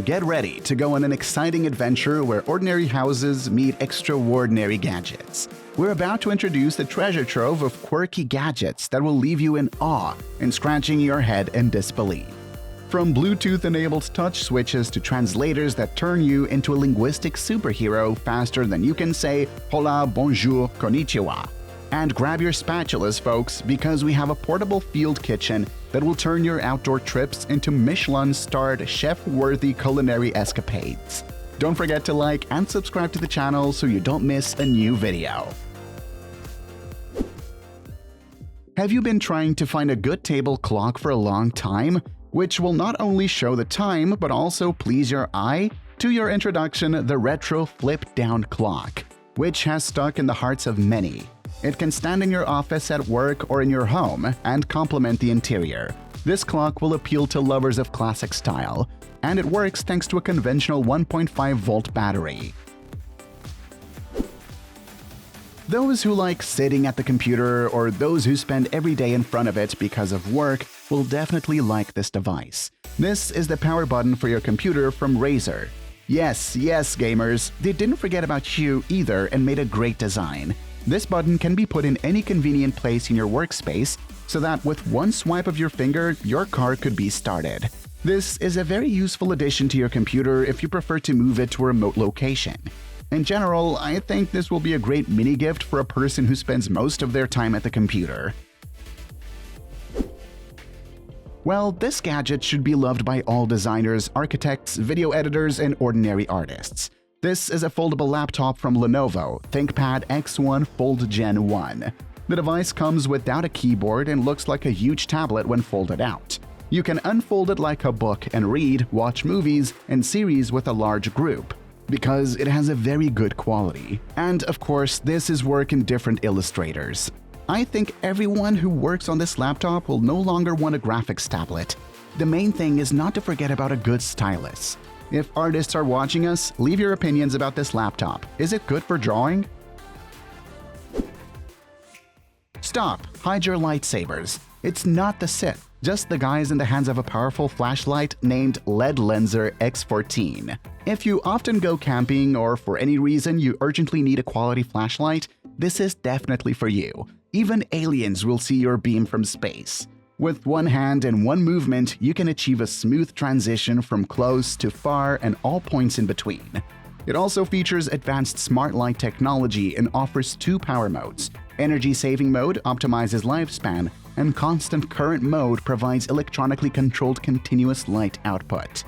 Get ready to go on an exciting adventure where ordinary houses meet extraordinary gadgets. We're about to introduce a treasure trove of quirky gadgets that will leave you in awe and scratching your head in disbelief. From Bluetooth-enabled touch switches to translators that turn you into a linguistic superhero faster than you can say Hola, bonjour, konnichiwa. And grab your spatulas, folks, because we have a portable field kitchen that will turn your outdoor trips into Michelin-starred chef-worthy culinary escapades. Don't forget to like and subscribe to the channel so you don't miss a new video. Have you been trying to find a good table clock for a long time, which will not only show the time but also please your eye? To your introduction, the retro flip-down clock, which has stuck in the hearts of many. It can stand in your office, at work, or in your home and complement the interior. This clock will appeal to lovers of classic style, and it works thanks to a conventional 1.5-volt battery. Those who like sitting at the computer or those who spend every day in front of it because of work will definitely like this device. This is the power button for your computer from Razer. Yes, gamers, they didn't forget about you either and made a great design. This button can be put in any convenient place in your workspace so that with one swipe of your finger, your car could be started. This is a very useful addition to your computer if you prefer to move it to a remote location. In general, I think this will be a great mini gift for a person who spends most of their time at the computer. Well, this gadget should be loved by all designers, architects, video editors, and ordinary artists. This is a foldable laptop from Lenovo, ThinkPad X1 Fold Gen 1. The device comes without a keyboard and looks like a huge tablet when folded out. You can unfold it like a book and read, watch movies, and series with a large group, because it has a very good quality. And of course, this is work in different illustrators. I think everyone who works on this laptop will no longer want a graphics tablet. The main thing is not to forget about a good stylus. If artists are watching us, leave your opinions about this laptop. Is it good for drawing? Stop! Hide your lightsabers. It's not the Sith, just the guys in the hands of a powerful flashlight named LED Lenser X14. If you often go camping or for any reason you urgently need a quality flashlight, this is definitely for you. Even aliens will see your beam from space. With one hand and one movement, you can achieve a smooth transition from close to far and all points in between. It also features advanced smart light technology and offers two power modes. Energy saving mode optimizes lifespan, and constant current mode provides electronically controlled continuous light output.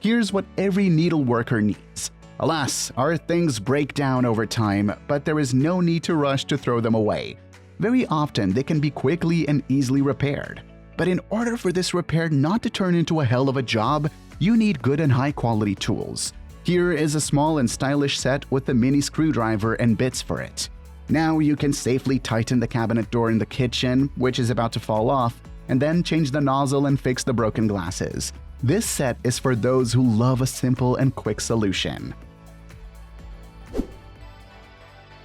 Here's what every needleworker needs. Alas, our things break down over time, but there is no need to rush to throw them away. Very often, they can be quickly and easily repaired. But in order for this repair not to turn into a hell of a job, you need good and high-quality tools. Here is a small and stylish set with a mini screwdriver and bits for it. Now you can safely tighten the cabinet door in the kitchen, which is about to fall off, and then change the nozzle and fix the broken glasses. This set is for those who love a simple and quick solution.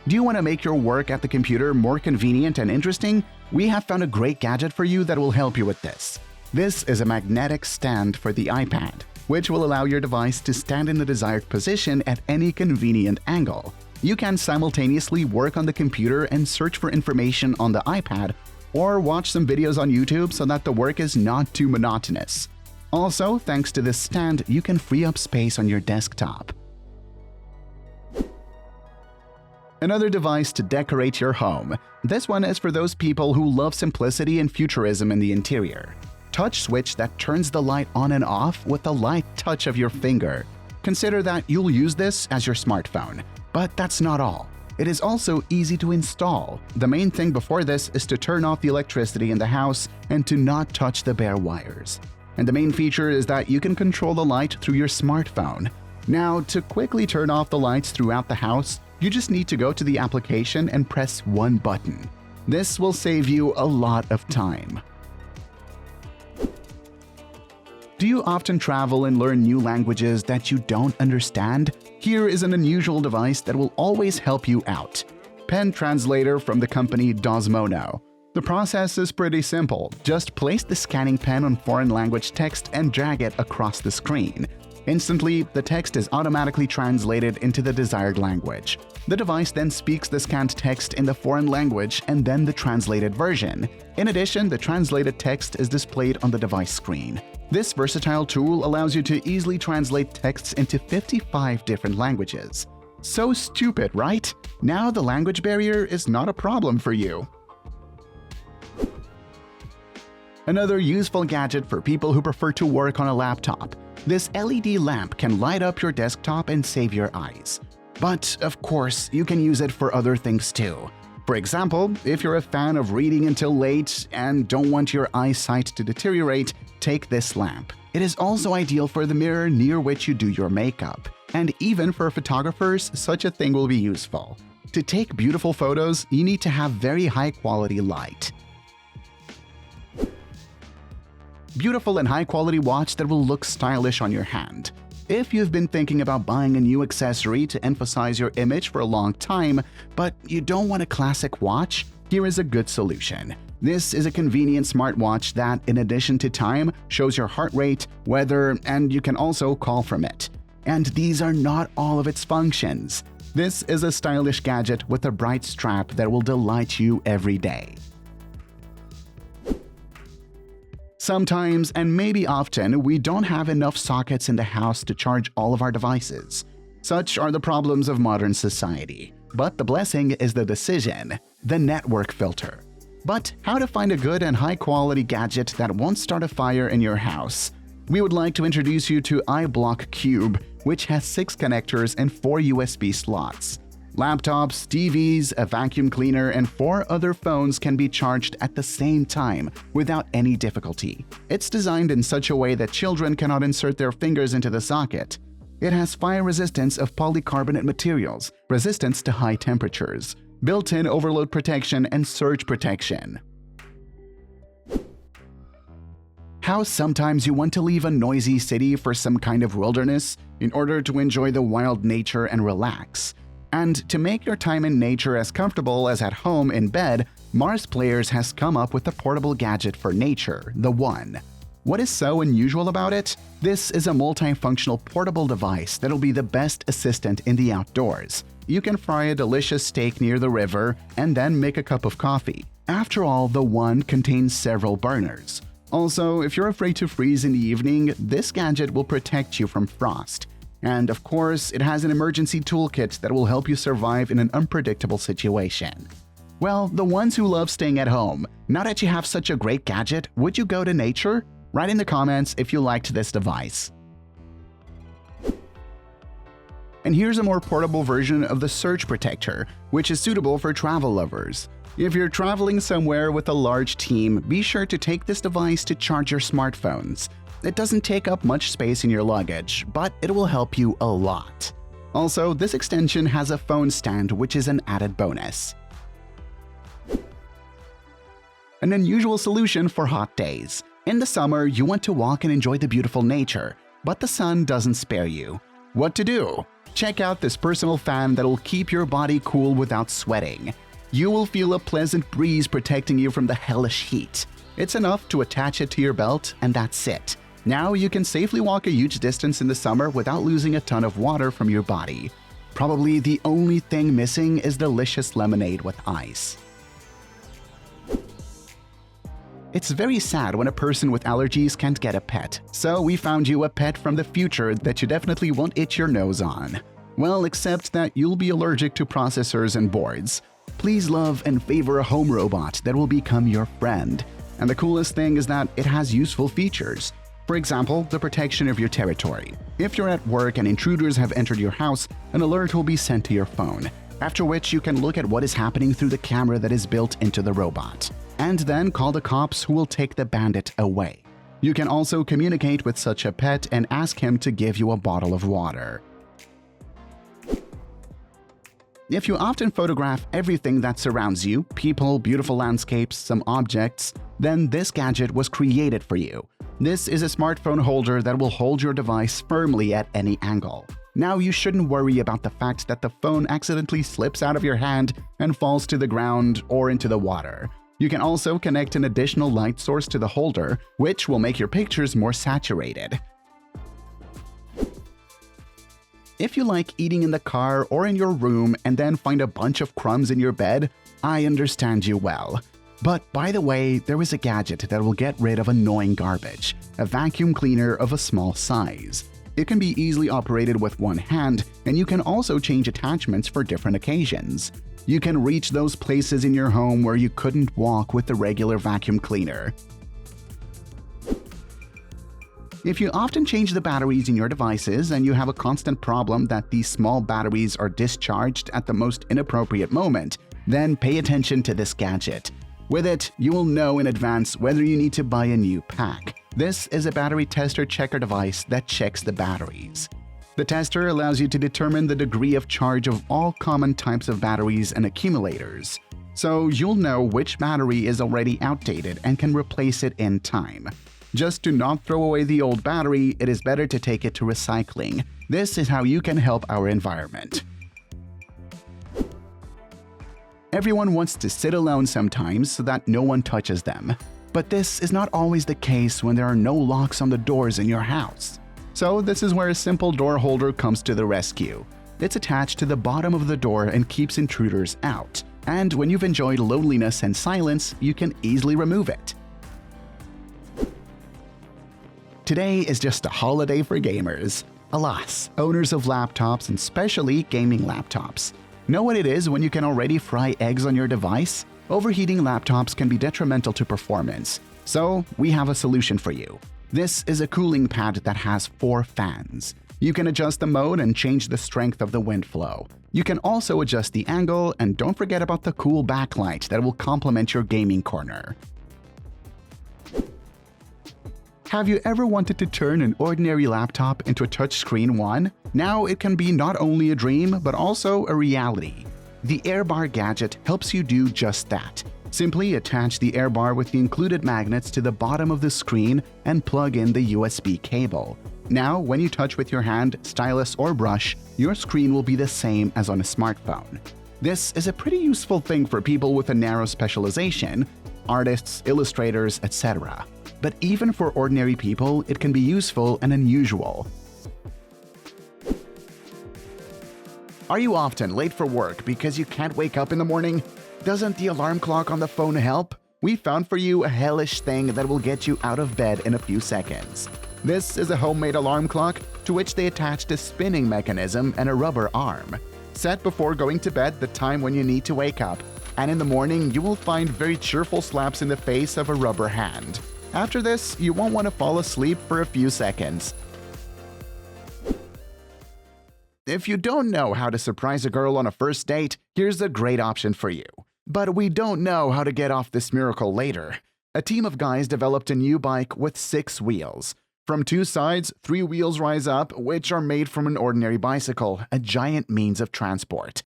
Do you want to make your work at the computer more convenient and interesting? We have found a great gadget for you that will help you with this. This is a magnetic stand for the iPad, which will allow your device to stand in the desired position at any convenient angle. You can simultaneously work on the computer and search for information on the iPad, or watch some videos on YouTube so that the work is not too monotonous. Also, thanks to this stand, you can free up space on your desktop. Another device to decorate your home. This one is for those people who love simplicity and futurism in the interior. Touch switch that turns the light on and off with a light touch of your finger. Consider that you'll use this as your smartphone. But that's not all. It is also easy to install. The main thing before this is to turn off the electricity in the house and to not touch the bare wires. And the main feature is that you can control the light through your smartphone. Now, to quickly turn off the lights throughout the house, you just need to go to the application and press one button. This will save you a lot of time. Do you often travel and learn new languages that you don't understand? Here is an unusual device that will always help you out. Pen translator from the company Dosmono. The process is pretty simple. Just place the scanning pen on foreign language text and drag it across the screen. Instantly, the text is automatically translated into the desired language. The device then speaks the scanned text in the foreign language and then the translated version. In addition, the translated text is displayed on the device screen. This versatile tool allows you to easily translate texts into 55 different languages. So stupid, right? Now the language barrier is not a problem for you. Another useful gadget for people who prefer to work on a laptop. This LED lamp can light up your desktop and save your eyes. But, of course, you can use it for other things too. For example, if you're a fan of reading until late and don't want your eyesight to deteriorate, take this lamp. It is also ideal for the mirror near which you do your makeup. And even for photographers, such a thing will be useful. To take beautiful photos, you need to have very high-quality light. Beautiful and high-quality watch that will look stylish on your hand. If you've been thinking about buying a new accessory to emphasize your image for a long time, but you don't want a classic watch, here is a good solution. This is a convenient smartwatch that, in addition to time, shows your heart rate, weather, and you can also call from it. And these are not all of its functions. This is a stylish gadget with a bright strap that will delight you every day. Sometimes, and maybe often, we don't have enough sockets in the house to charge all of our devices. Such are the problems of modern society. But the blessing is the decision, the network filter. But how to find a good and high-quality gadget that won't start a fire in your house? We would like to introduce you to iBlock Cube, which has 6 connectors and 4 USB slots. Laptops, TVs, a vacuum cleaner, and 4 other phones can be charged at the same time without any difficulty. It's designed in such a way that children cannot insert their fingers into the socket. It has fire resistance of polycarbonate materials, resistance to high temperatures, built-in overload protection, and surge protection. How sometimes you want to leave a noisy city for some kind of wilderness in order to enjoy the wild nature and relax. And to make your time in nature as comfortable as at home in bed, Mars Players has come up with a portable gadget for nature, the One. What is so unusual about it? This is a multifunctional portable device that'll be the best assistant in the outdoors. You can fry a delicious steak near the river and then make a cup of coffee. After all, the One contains several burners. Also, if you're afraid to freeze in the evening, this gadget will protect you from frost. And of course, it has an emergency toolkit that will help you survive in an unpredictable situation. Well, the ones who love staying at home, now that you have such a great gadget, would you go to nature? Write in the comments if you liked this device. And here's a more portable version of the Surge Protector, which is suitable for travel lovers. If you're traveling somewhere with a large team, be sure to take this device to charge your smartphones. It doesn't take up much space in your luggage, but it will help you a lot. Also, this extension has a phone stand, which is an added bonus. An unusual solution for hot days. In the summer, you want to walk and enjoy the beautiful nature, but the sun doesn't spare you. What to do? Check out this personal fan that'll keep your body cool without sweating. You will feel a pleasant breeze protecting you from the hellish heat. It's enough to attach it to your belt, and that's it. Now you can safely walk a huge distance in the summer without losing a ton of water from your body. Probably the only thing missing is delicious lemonade with ice. It's very sad when a person with allergies can't get a pet, so we found you a pet from the future that you definitely won't itch your nose on. Well, except that you'll be allergic to processors and boards. Please love and favor a home robot that will become your friend. And the coolest thing is that it has useful features. For example, the protection of your territory. If you're at work and intruders have entered your house, an alert will be sent to your phone, after which you can look at what is happening through the camera that is built into the robot, and then call the cops who will take the bandit away. You can also communicate with such a pet and ask him to give you a bottle of water. If you often photograph everything that surrounds you, people, beautiful landscapes, some objects, then this gadget was created for you. This is a smartphone holder that will hold your device firmly at any angle. Now you shouldn't worry about the fact that the phone accidentally slips out of your hand and falls to the ground or into the water. You can also connect an additional light source to the holder, which will make your pictures more saturated. If you like eating in the car or in your room and then find a bunch of crumbs in your bed, I understand you well. But by the way, there is a gadget that will get rid of annoying garbage, a vacuum cleaner of a small size. It can be easily operated with one hand, and you can also change attachments for different occasions. You can reach those places in your home where you couldn't walk with the regular vacuum cleaner. If you often change the batteries in your devices and you have a constant problem that these small batteries are discharged at the most inappropriate moment, then pay attention to this gadget. With it, you will know in advance whether you need to buy a new pack. This is a battery tester checker device that checks the batteries. The tester allows you to determine the degree of charge of all common types of batteries and accumulators. So you'll know which battery is already outdated and can replace it in time. Just to not throw away the old battery, it is better to take it to recycling. This is how you can help our environment. Everyone wants to sit alone sometimes so that no one touches them. But this is not always the case when there are no locks on the doors in your house. So this is where a simple door holder comes to the rescue. It's attached to the bottom of the door and keeps intruders out. And when you've enjoyed loneliness and silence, you can easily remove it. Today is just a holiday for gamers. Alas, owners of laptops and especially gaming laptops. Know what it is when you can already fry eggs on your device? Overheating laptops can be detrimental to performance. So we have a solution for you. This is a cooling pad that has 4 fans. You can adjust the mode and change the strength of the wind flow. You can also adjust the angle, and don't forget about the cool backlight that will complement your gaming corner. Have you ever wanted to turn an ordinary laptop into a touchscreen one? Now it can be not only a dream, but also a reality. The AirBar gadget helps you do just that. Simply attach the AirBar with the included magnets to the bottom of the screen and plug in the USB cable. Now, when you touch with your hand, stylus, or brush, your screen will be the same as on a smartphone. This is a pretty useful thing for people with a narrow specialization, artists, illustrators, etc. But even for ordinary people, it can be useful and unusual. Are you often late for work because you can't wake up in the morning? Doesn't the alarm clock on the phone help? We found for you a hellish thing that will get you out of bed in a few seconds. This is a homemade alarm clock to which they attached a spinning mechanism and a rubber arm. Set before going to bed the time when you need to wake up, and in the morning you will find very cheerful slaps in the face of a rubber hand. After this, you won't want to fall asleep for a few seconds. If you don't know how to surprise a girl on a first date, here's a great option for you. But we don't know how to get off this miracle later. A team of guys developed a new bike with 6 wheels. From 2 sides, 3 wheels rise up, which are made from an ordinary bicycle, a giant means of transport.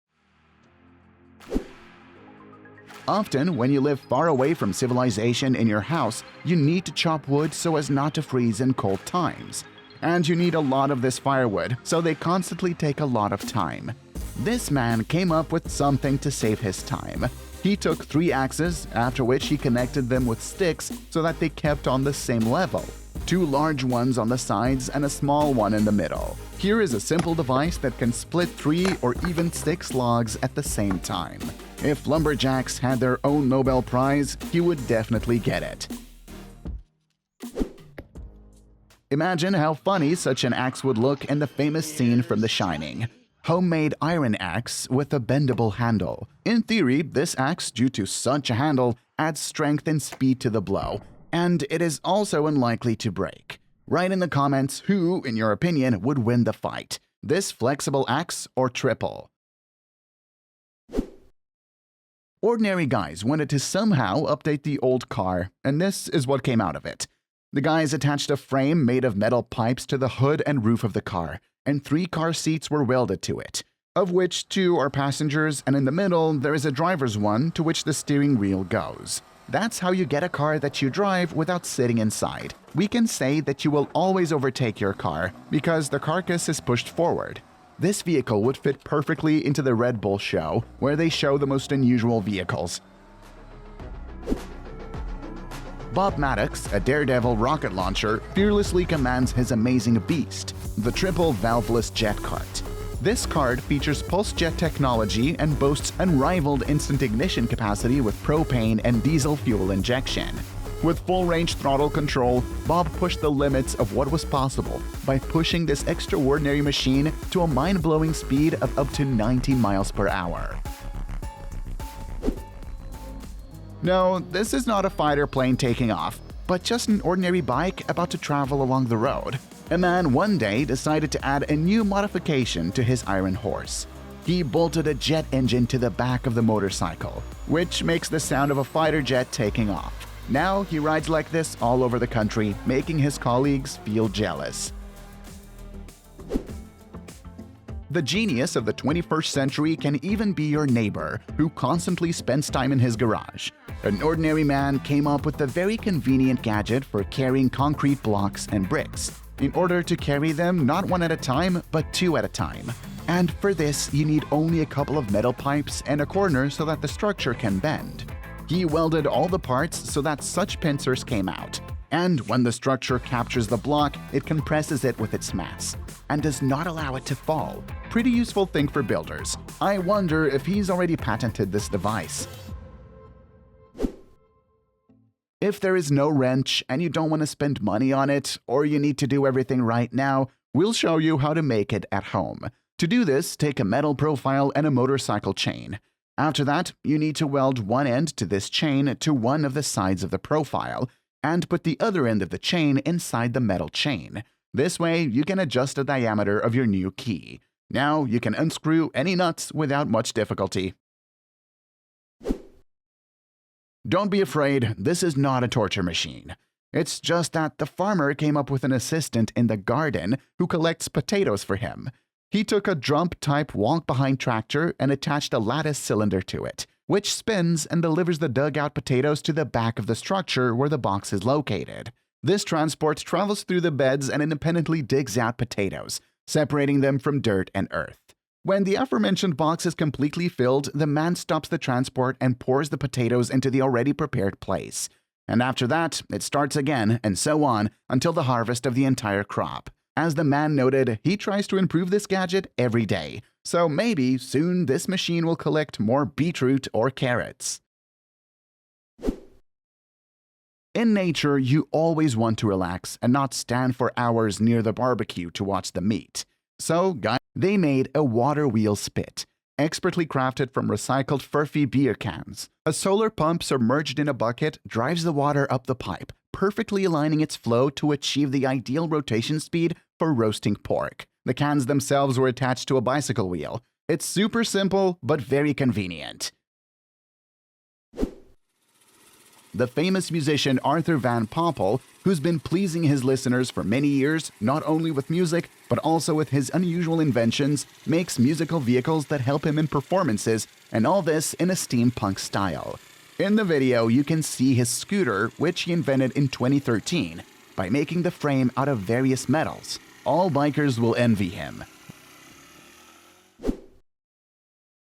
Often, when you live far away from civilization in your house, you need to chop wood so as not to freeze in cold times. And you need a lot of this firewood, so they constantly take a lot of time. This man came up with something to save his time. He took 3 axes, after which he connected them with sticks so that they kept on the same level. 2 large ones on the sides and a small one in the middle. Here is a simple device that can split 3 or even 6 logs at the same time. If lumberjacks had their own Nobel Prize, he would definitely get it. Imagine how funny such an axe would look in the famous scene from The Shining. Homemade iron axe with a bendable handle. In theory, this axe, due to such a handle, adds strength and speed to the blow, and it is also unlikely to break. Write in the comments who, in your opinion, would win the fight, this flexible axe or triple. Ordinary guys wanted to somehow update the old car, and this is what came out of it. The guys attached a frame made of metal pipes to the hood and roof of the car, and 3 car seats were welded to it, of which 2 are passengers, and in the middle there is a driver's one to which the steering wheel goes. That's how you get a car that you drive without sitting inside. We can say that you will always overtake your car because the carcass is pushed forward. This vehicle would fit perfectly into the Red Bull show, where they show the most unusual vehicles. Bob Maddox, a daredevil rocket launcher, fearlessly commands his amazing beast, the triple valveless jet cart. This cart features pulse jet technology and boasts unrivaled instant ignition capacity with propane and diesel fuel injection. With full-range throttle control, Bob pushed the limits of what was possible by pushing this extraordinary machine to a mind-blowing speed of up to 90 miles per hour. No, this is not a fighter plane taking off, but just an ordinary bike about to travel along the road. A man one day decided to add a new modification to his iron horse. He bolted a jet engine to the back of the motorcycle, which makes the sound of a fighter jet taking off. Now he rides like this all over the country, making his colleagues feel jealous. The genius of the 21st century can even be your neighbor, who constantly spends time in his garage. An ordinary man came up with a very convenient gadget for carrying concrete blocks and bricks, in order to carry them not one at a time, but two at a time. And for this, you need only a couple of metal pipes and a corner so that the structure can bend. He welded all the parts so that such pincers came out. And when the structure captures the block, it compresses it with its mass and does not allow it to fall. Pretty useful thing for builders. I wonder if he's already patented this device. If there is no wrench and you don't want to spend money on it, or you need to do everything right now, we'll show you how to make it at home. To do this, take a metal profile and a motorcycle chain. After that, you need to weld one end to this chain to one of the sides of the profile, and put the other end of the chain inside the metal chain. This way, you can adjust the diameter of your new key. Now you can unscrew any nuts without much difficulty. Don't be afraid, this is not a torture machine. It's just that the farmer came up with an assistant in the garden who collects potatoes for him. He took a drum-type walk-behind tractor and attached a lattice cylinder to it, which spins and delivers the dug-out potatoes to the back of the structure where the box is located. This transport travels through the beds and independently digs out potatoes, separating them from dirt and earth. When the aforementioned box is completely filled, the man stops the transport and pours the potatoes into the already prepared place. And after that, it starts again, and so on, until the harvest of the entire crop. As the man noted, he tries to improve this gadget every day, so maybe soon this machine will collect more beetroot or carrots. In nature, you always want to relax and not stand for hours near the barbecue to watch the meat. So, guys, they made a water wheel spit, expertly crafted from recycled furphy beer cans. A solar pump submerged in a bucket drives the water up the pipe, perfectly aligning its flow to achieve the ideal rotation speed for roasting pork. The cans themselves were attached to a bicycle wheel. It's super simple, but very convenient. The famous musician Arthur Van Poppel, who's been pleasing his listeners for many years, not only with music, but also with his unusual inventions, makes musical vehicles that help him in performances, and all this in a steampunk style. In the video, you can see his scooter, which he invented in 2013, by making the frame out of various metals. All bikers will envy him.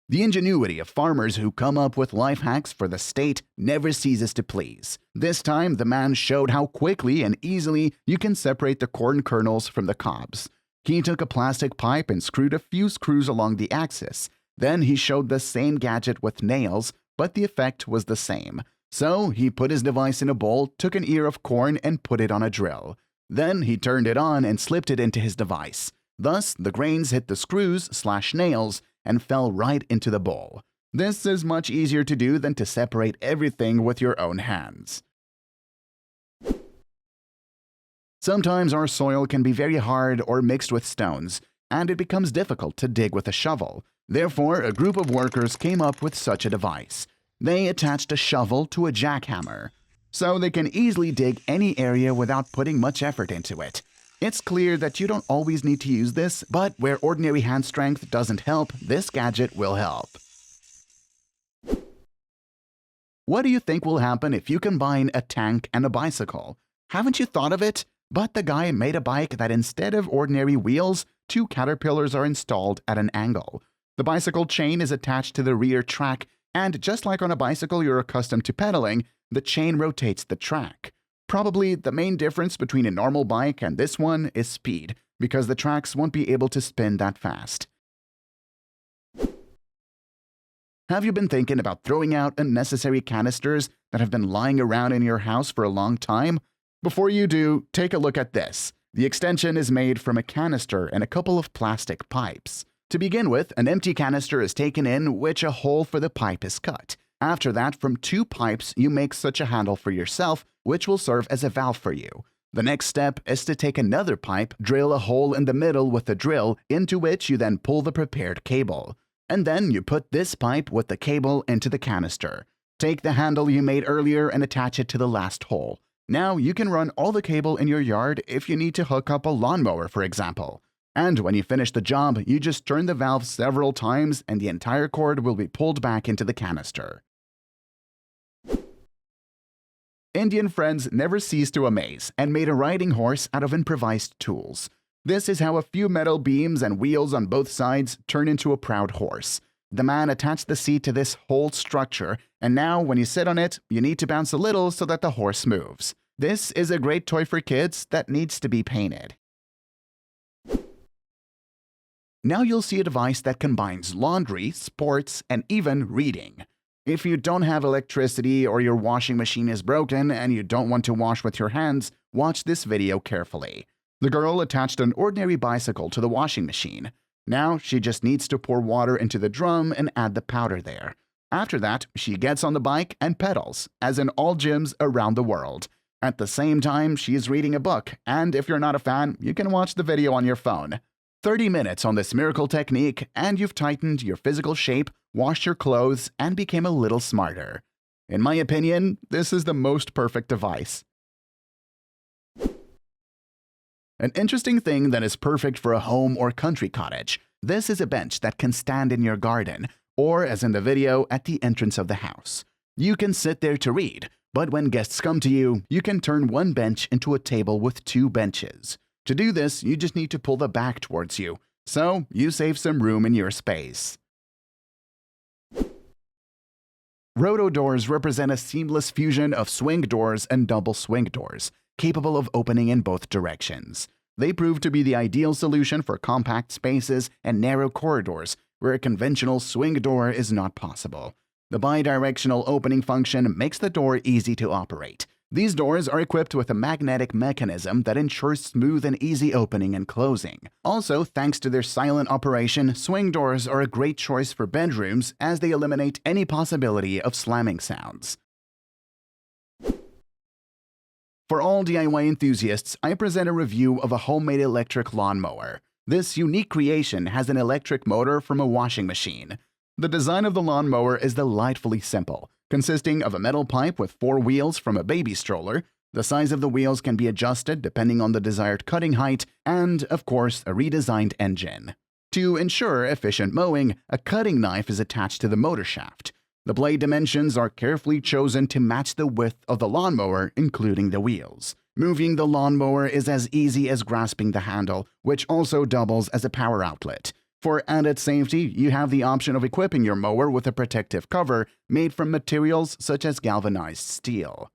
The ingenuity of farmers who come up with life hacks for the state never ceases to please. This time, the man showed how quickly and easily you can separate the corn kernels from the cobs. He took a plastic pipe and screwed a few screws along the axis. Then he showed the same gadget with nails, but the effect was the same. So he put his device in a bowl, took an ear of corn, and put it on a drill. Then he turned it on and slipped it into his device. Thus, the grains hit the screws/nails and fell right into the bowl. This is much easier to do than to separate everything with your own hands. Sometimes our soil can be very hard or mixed with stones, and it becomes difficult to dig with a shovel. Therefore, a group of workers came up with such a device. They attached a shovel to a jackhammer, so they can easily dig any area without putting much effort into it. It's clear that you don't always need to use this, but where ordinary hand strength doesn't help, this gadget will help. What do you think will happen if you combine a tank and a bicycle? Haven't you thought of it? But the guy made a bike that instead of ordinary wheels, two caterpillars are installed at an angle. The bicycle chain is attached to the rear track, and just like on a bicycle you're accustomed to pedaling, the chain rotates the track. Probably the main difference between a normal bike and this one is speed, because the tracks won't be able to spin that fast. Have you been thinking about throwing out unnecessary canisters that have been lying around in your house for a long time? Before you do, take a look at this. The extension is made from a canister and a couple of plastic pipes. To begin with, an empty canister is taken in which a hole for the pipe is cut. After that, from 2 pipes, you make such a handle for yourself, which will serve as a valve for you. The next step is to take another pipe, drill a hole in the middle with a drill, into which you then pull the prepared cable. And then you put this pipe with the cable into the canister. Take the handle you made earlier and attach it to the last hole. Now you can run all the cable in your yard if you need to hook up a lawnmower, for example. And when you finish the job, you just turn the valve several times and the entire cord will be pulled back into the canister. Indian friends never ceased to amaze and made a riding horse out of improvised tools. This is how a few metal beams and wheels on both sides turn into a proud horse. The man attached the seat to this whole structure, and now when you sit on it, you need to bounce a little so that the horse moves. This is a great toy for kids that needs to be painted. Now you'll see a device that combines laundry, sports, and even reading. If you don't have electricity or your washing machine is broken and you don't want to wash with your hands, watch this video carefully. The girl attached an ordinary bicycle to the washing machine. Now she just needs to pour water into the drum and add the powder there. After that, she gets on the bike and pedals, as in all gyms around the world. At the same time, she is reading a book, and if you're not a fan, you can watch the video on your phone. 30 minutes on this miracle technique, and you've tightened your physical shape, washed your clothes, and became a little smarter. In my opinion, this is the most perfect device. An interesting thing that is perfect for a home or country cottage. This is a bench that can stand in your garden, or as in the video, at the entrance of the house. You can sit there to read, but when guests come to you, you can turn one bench into a table with 2 benches. To do this, you just need to pull the back towards you, so you save some room in your space. Roto doors represent a seamless fusion of swing doors and double swing doors, capable of opening in both directions. They prove to be the ideal solution for compact spaces and narrow corridors where a conventional swing door is not possible. The bidirectional opening function makes the door easy to operate. These doors are equipped with a magnetic mechanism that ensures smooth and easy opening and closing. Also, thanks to their silent operation, swing doors are a great choice for bedrooms as they eliminate any possibility of slamming sounds. For all DIY enthusiasts, I present a review of a homemade electric lawnmower. This unique creation has an electric motor from a washing machine. The design of the lawnmower is delightfully simple, consisting of a metal pipe with 4 wheels from a baby stroller. The size of the wheels can be adjusted depending on the desired cutting height, and, of course, a redesigned engine. To ensure efficient mowing, a cutting knife is attached to the motor shaft. The blade dimensions are carefully chosen to match the width of the lawnmower, including the wheels. Moving the lawnmower is as easy as grasping the handle, which also doubles as a power outlet. For added safety, you have the option of equipping your mower with a protective cover made from materials such as galvanized steel.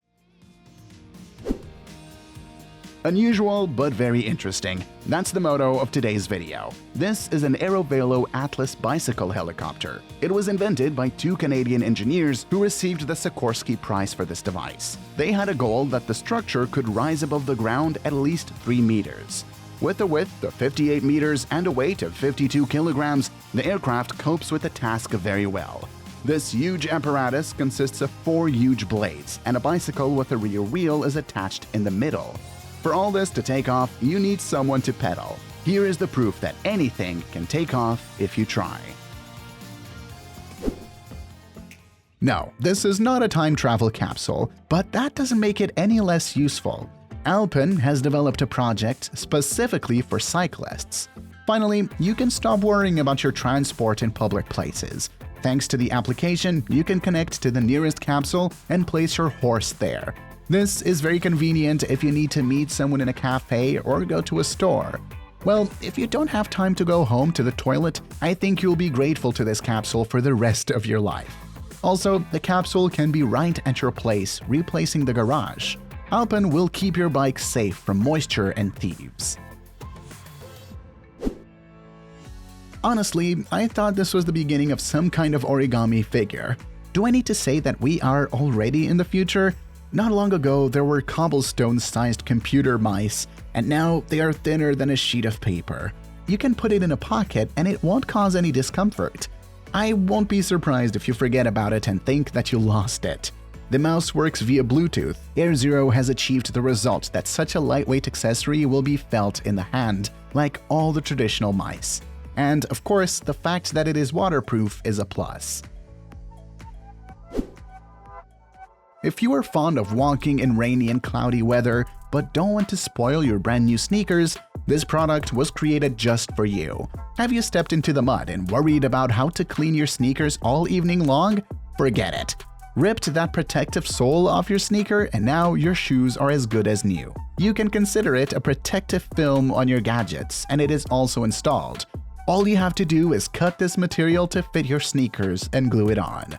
Unusual but very interesting. That's the motto of today's video. This is an Aerovelo Atlas bicycle helicopter. It was invented by 2 Canadian engineers who received the Sikorsky Prize for this device. They had a goal that the structure could rise above the ground at least 3 meters. With a width of 58 meters and a weight of 52 kilograms, the aircraft copes with the task very well. This huge apparatus consists of 4 huge blades, and a bicycle with a rear wheel is attached in the middle. For all this to take off, you need someone to pedal. Here is the proof that anything can take off if you try. No, this is not a time travel capsule, but that doesn't make it any less useful. Alpen has developed a project specifically for cyclists. Finally, you can stop worrying about your transport in public places. Thanks to the application, you can connect to the nearest capsule and place your horse there. This is very convenient if you need to meet someone in a cafe or go to a store. Well, if you don't have time to go home to the toilet, I think you'll be grateful to this capsule for the rest of your life. Also, the capsule can be right at your place, replacing the garage. Alpen will keep your bike safe from moisture and thieves. Honestly, I thought this was the beginning of some kind of origami figure. Do I need to say that we are already in the future? Not long ago, there were cobblestone-sized computer mice, and now they are thinner than a sheet of paper. You can put it in a pocket and it won't cause any discomfort. I won't be surprised if you forget about it and think that you lost it. The mouse works via Bluetooth. AirZero has achieved the result that such a lightweight accessory will be felt in the hand, like all the traditional mice. And, of course, the fact that it is waterproof is a plus. If you are fond of walking in rainy and cloudy weather, but don't want to spoil your brand new sneakers, this product was created just for you. Have you stepped into the mud and worried about how to clean your sneakers all evening long? Forget it. Ripped that protective sole off your sneaker and now your shoes are as good as new. You can consider it a protective film on your gadgets, and it is also installed. All you have to do is cut this material to fit your sneakers and glue it on.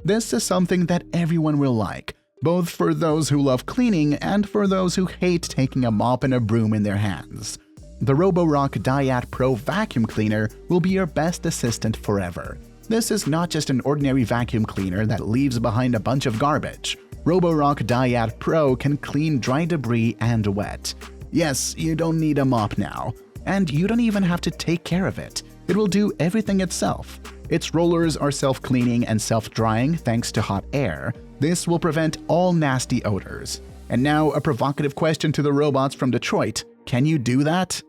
This is something that everyone will like, both for those who love cleaning and for those who hate taking a mop and a broom in their hands. The Roborock Dyat Pro vacuum cleaner will be your best assistant forever. This is not just an ordinary vacuum cleaner that leaves behind a bunch of garbage. Roborock Dyat Pro can clean dry debris and wet. Yes, you don't need a mop now. And you don't even have to take care of it. It will do everything itself. Its rollers are self-cleaning and self-drying thanks to hot air. This will prevent all nasty odors. And now a provocative question to the robots from Detroit. Can you do that?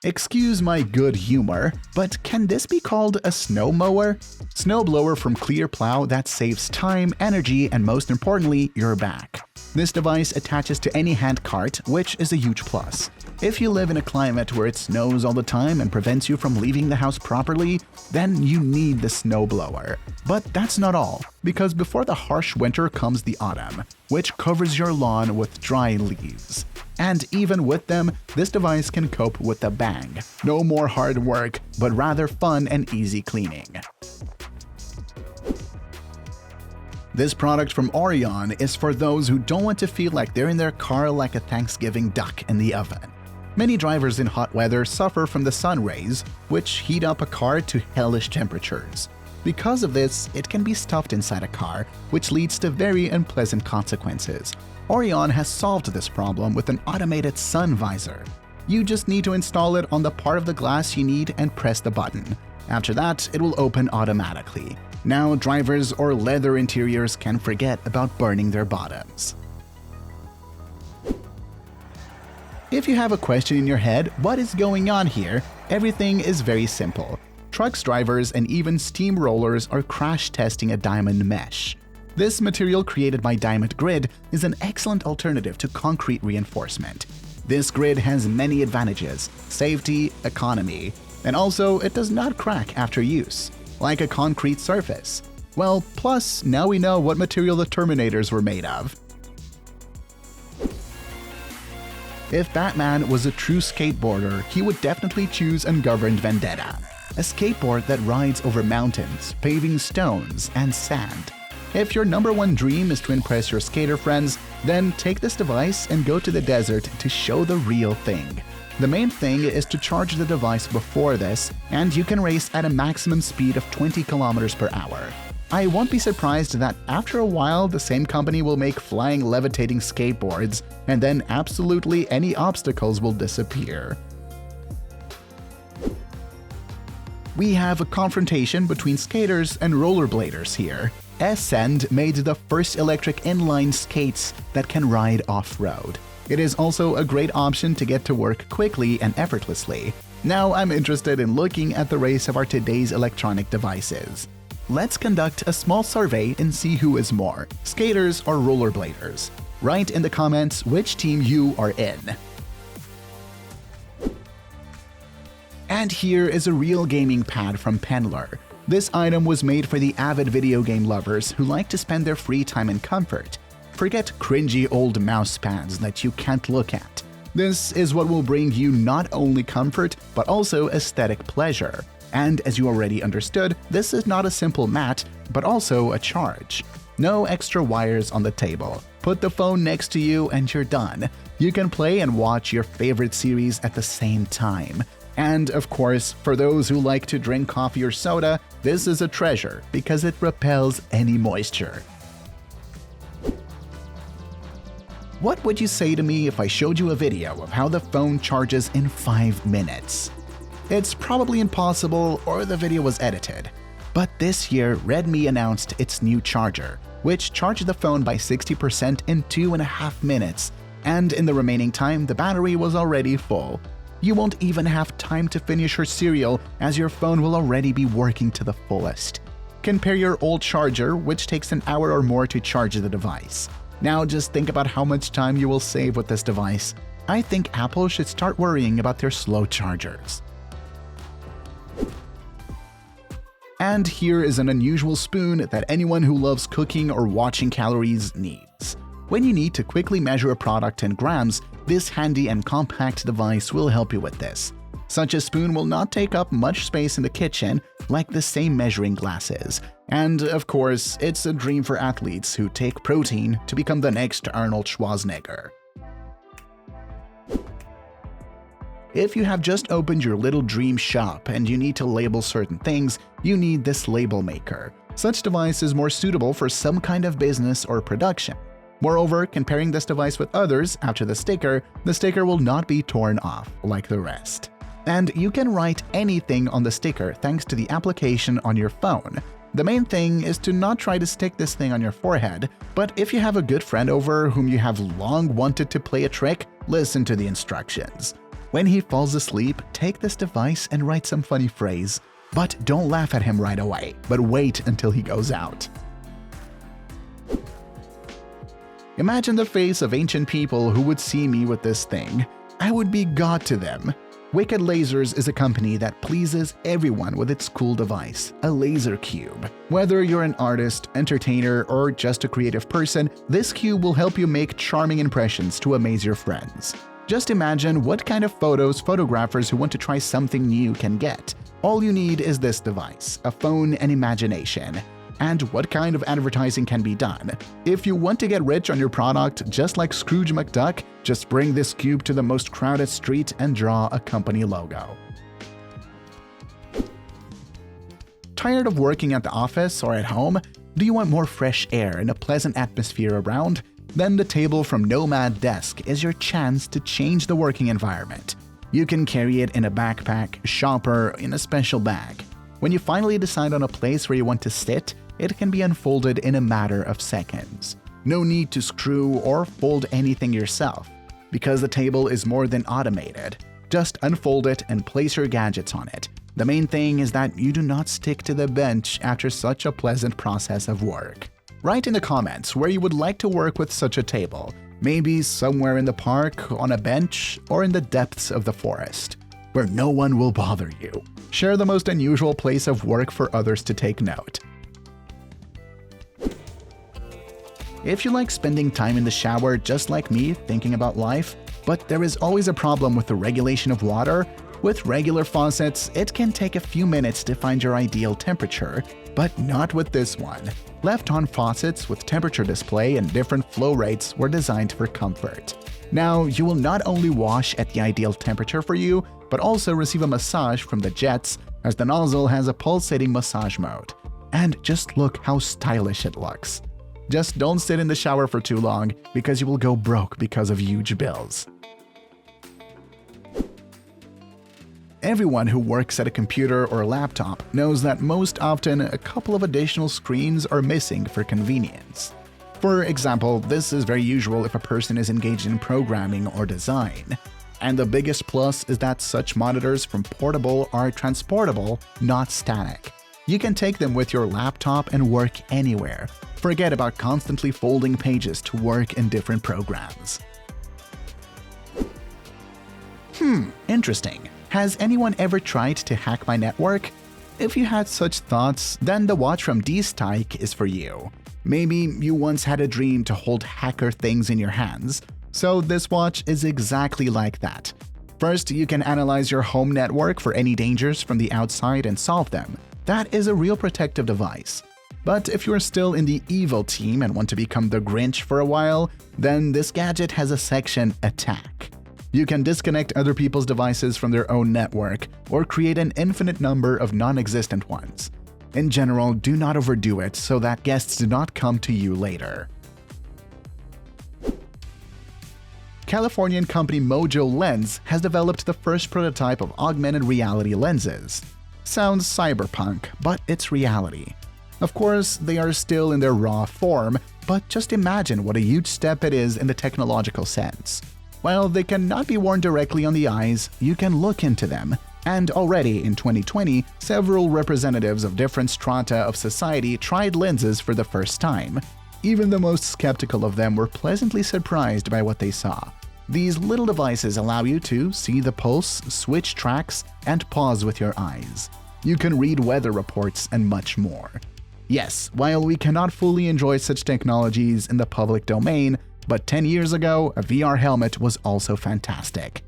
Excuse my good humor, but can this be called a snowmower? Snowblower from Clear Plow that saves time, energy, and most importantly, your back. This device attaches to any hand cart, which is a huge plus. If you live in a climate where it snows all the time and prevents you from leaving the house properly, then you need the snowblower. But that's not all, because before the harsh winter comes the autumn, which covers your lawn with dry leaves. And even with them, this device can cope with a bang. No more hard work, but rather fun and easy cleaning. This product from Orion is for those who don't want to feel like they're in their car like a Thanksgiving duck in the oven. Many drivers in hot weather suffer from the sun rays, which heat up a car to hellish temperatures. Because of this, it can be stuffed inside a car, which leads to very unpleasant consequences. Orion has solved this problem with an automated sun visor. You just need to install it on the part of the glass you need and press the button. After that, it will open automatically. Now drivers or leather interiors can forget about burning their bottoms. If you have a question in your head, what is going on here? Everything is very simple. Trucks drivers and even steamrollers are crash testing a diamond mesh. This material created by Diamond Grid is an excellent alternative to concrete reinforcement. This grid has many advantages: safety, economy, and also it does not crack after use, like a concrete surface. Well, plus now we know what material the Terminators were made of. If Batman was a true skateboarder, he would definitely choose Ungoverned Vendetta, a skateboard that rides over mountains, paving stones, and sand. If your number one dream is to impress your skater friends, then take this device and go to the desert to show the real thing. The main thing is to charge the device before this, and you can race at a maximum speed of 20 km per hour. I won't be surprised that after a while the same company will make flying levitating skateboards, and then absolutely any obstacles will disappear. We have a confrontation between skaters and rollerbladers here. Ascend made the first electric inline skates that can ride off-road. It is also a great option to get to work quickly and effortlessly. Now I'm interested in looking at the race of our today's electronic devices. Let's conduct a small survey and see who is more, skaters or rollerbladers. Write in the comments which team you are in. And here is a real gaming pad from Pendler. This item was made for the avid video game lovers who like to spend their free time in comfort. Forget cringy old mouse pads that you can't look at. This is what will bring you not only comfort, but also aesthetic pleasure. And as you already understood, this is not a simple mat, but also a charge. No extra wires on the table. Put the phone next to you and you're done. You can play and watch your favorite series at the same time. And of course, for those who like to drink coffee or soda, this is a treasure because it repels any moisture. What would you say to me if I showed you a video of how the phone charges in 5 minutes? It's probably impossible or the video was edited. But this year, Redmi announced its new charger, which charged the phone by 60% in 2.5 minutes, and in the remaining time, the battery was already full. You won't even have time to finish your cereal as your phone will already be working to the fullest. Compare your old charger, which takes an hour or more to charge the device. Now just think about how much time you will save with this device. I think Apple should start worrying about their slow chargers. And here is an unusual spoon that anyone who loves cooking or watching calories needs. When you need to quickly measure a product in grams, this handy and compact device will help you with this. Such a spoon will not take up much space in the kitchen like the same measuring glasses. And of course, it's a dream for athletes who take protein to become the next Arnold Schwarzenegger. If you have just opened your little dream shop and you need to label certain things, you need this label maker. Such device is more suitable for some kind of business or production. Moreover, comparing this device with others after the sticker will not be torn off like the rest. And you can write anything on the sticker thanks to the application on your phone. The main thing is to not try to stick this thing on your forehead, but if you have a good friend over whom you have long wanted to play a trick, listen to the instructions. When he falls asleep, take this device and write some funny phrase. But don't laugh at him right away, but wait until he goes out. Imagine the face of ancient people who would see me with this thing. I would be God to them. Wicked Lasers is a company that pleases everyone with its cool device, a laser cube. Whether you're an artist, entertainer, or just a creative person, this cube will help you make charming impressions to amaze your friends. Just imagine what kind of photos photographers who want to try something new can get. All you need is this device, a phone and imagination. And what kind of advertising can be done? If you want to get rich on your product, just like Scrooge McDuck, just bring this cube to the most crowded street and draw a company logo. Tired of working at the office or at home? Do you want more fresh air and a pleasant atmosphere around? Then the table from Nomad Desk is your chance to change the working environment. You can carry it in a backpack, shopper, in a special bag. When you finally decide on a place where you want to sit, it can be unfolded in a matter of seconds. No need to screw or fold anything yourself, because the table is more than automated. Just unfold it and place your gadgets on it. The main thing is that you do not stick to the bench after such a pleasant process of work. Write in the comments where you would like to work with such a table. Maybe somewhere in the park, on a bench, or in the depths of the forest, where no one will bother you. Share the most unusual place of work for others to take note. If you like spending time in the shower just like me, thinking about life, but there is always a problem with the regulation of water, with regular faucets, it can take a few minutes to find your ideal temperature, but not with this one. Left-on faucets with temperature display and different flow rates were designed for comfort. Now, you will not only wash at the ideal temperature for you, but also receive a massage from the jets, as the nozzle has a pulsating massage mode. And just look how stylish it looks. Just don't sit in the shower for too long, because you will go broke because of huge bills. Everyone who works at a computer or laptop knows that most often a couple of additional screens are missing for convenience. For example, this is very usual if a person is engaged in programming or design. And the biggest plus is that such monitors from portable are transportable, not static. You can take them with your laptop and work anywhere. Forget about constantly folding pages to work in different programs. Interesting. Has anyone ever tried to hack my network? If you had such thoughts, then the watch from D-Stike is for you. Maybe you once had a dream to hold hacker things in your hands, so this watch is exactly like that. First, you can analyze your home network for any dangers from the outside and solve them. That is a real protective device. But if you're still in the evil team and want to become the Grinch for a while, then this gadget has a section Attack. You can disconnect other people's devices from their own network or create an infinite number of non-existent ones. In general, do not overdo it so that guests do not come to you later. Californian company Mojo Lens has developed the first prototype of augmented reality lenses. Sounds cyberpunk, but it's reality. Of course, they are still in their raw form, but just imagine what a huge step it is in the technological sense. While they cannot be worn directly on the eyes, you can look into them. And already in 2020, several representatives of different strata of society tried lenses for the first time. Even the most skeptical of them were pleasantly surprised by what they saw. These little devices allow you to see the pulse, switch tracks, and pause with your eyes. You can read weather reports and much more. Yes, while we cannot fully enjoy such technologies in the public domain, but 10 years ago, a VR helmet was also fantastic.